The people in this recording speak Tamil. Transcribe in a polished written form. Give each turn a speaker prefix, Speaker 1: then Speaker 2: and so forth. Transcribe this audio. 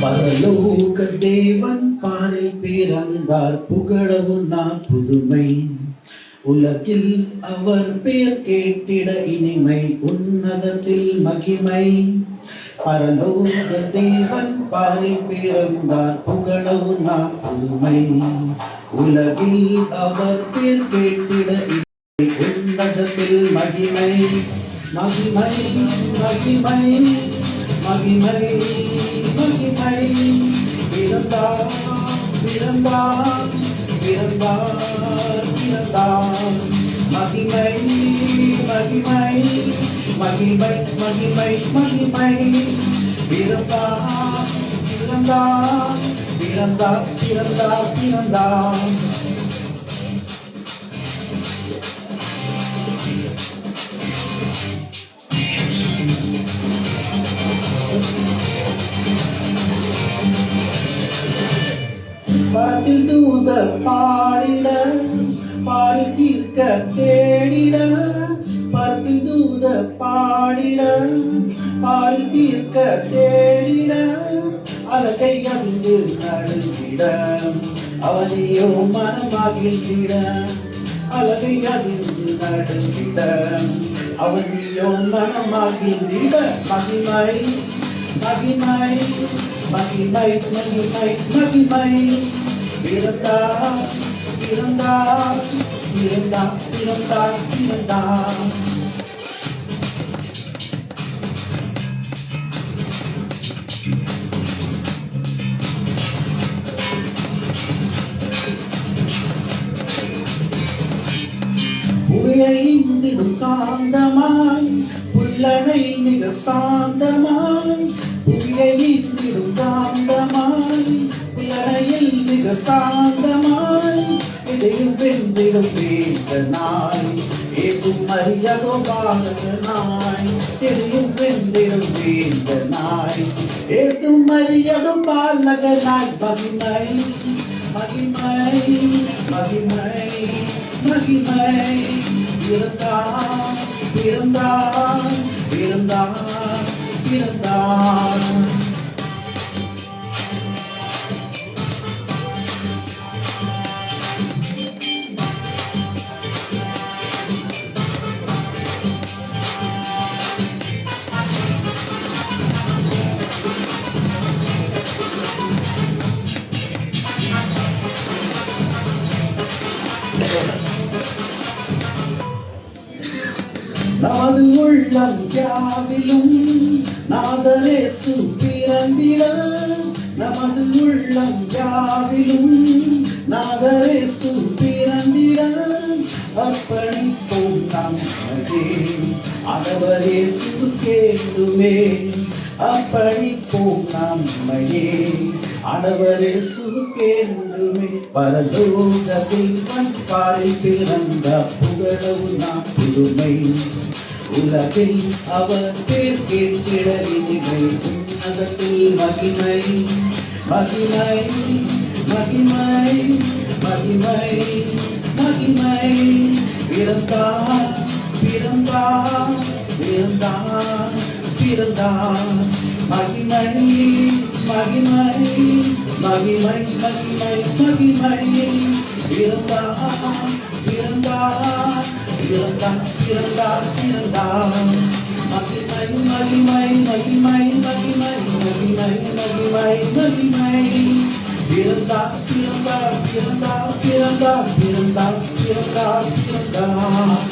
Speaker 1: பரலோக தேவன் பாரில் பிறந்தார், புகழவும் நான் புதுமை. உலகில் அவர் பேர் கேட்டிட இனிமை, உன்னதத்தில் மகிமை. பரலோக தேவன் பாரில் பிறந்தார், புகழவும் நான் புதுமை. உலகில் அவர் பேர் கேட்டிட இனிமை, உன்னதத்தில் மகிமை. மகிமை மகிமை மகிமை மகிமை. பிறந்தார் பிறந்தார் பிறந்தார் பிறந்தார். மகிமை மகிமை மகிமை மகிமை மகிமை. பிறந்தார் பிறந்தார் பிறந்தார் பிறந்தார் பிறந்தார். பரத்தில் தூத பாடிட, பாரி தீர்க்க தேடிட. பரத்தில் தூத பாடிட, பாரி தீர்க்க தேடிட. அலகை அறிந்து நடுங்கிட, அவனையோ மனமாகிட. அலகை அறிந்து நடுங்கிட, அவனையோ மனமாகிட. மகிமை மகிமை மகிமை மகிமை மகிமை. பிறந்தார் பிறந்தார் பிறந்தார் பிறந்தார் பிறந்தார். புவியை இந்திடும் காந்தமாய், புல்லனை மிக சாந்தமாய். புவியை இந்திடும் காந்தமாய், புல்லனையில் மிக சாந்தமாய். இதையும் வென்றிடும் வேந்தனாய், ஏதும் அறியாதோ பாலகனாய். இதையும் வென்றிடும் வேந்தனாய், ஏதும் அறியாதோ பாலகனாய். மகிமை மகிமை மகிமை மகிமை. பிறந்தார் பிறந்தார் பிறந்தார் பிறந்தார். நமது உள்ளம் யாவிலும் நாதரேசு பிறந்திட. நமது உள்ளம் யாவிலும் நாதரேசு பிறந்திட. அர்ப்பணிப்போம் நம்மே ஆண்டவரேசு கேளுமே. அர்ப்பணிப்போம் நம்மையே ஆண்டவரேசு கேளுமே. பரலோக தேவன் பாரில் பிறந்த, புகழவும் நாம் புதுமை. உலகில் அவர் பேர் கேட்டிட இனிமை, உன்னதத்தில் மகிமை. மகிமை மகிமை மகிமை மகிமை. பிறந்தார் பிறந்தார் பிறந்தார் பிறந்தார். மகிமை மகிமை மகிமை மகிமை மகிமை. பிறந்தார் பிறந்தார் பிறந்தார் பிறந்தார் பிறந்தார். மகிமை மகிமை மகிமை மகிமை மகிமை மகிமை மகிமை. பிறந்தார் பிறந்தார் பிறந்தார் பிறந்தார் பிறந்தார் பிறந்தார் பிறந்தார்.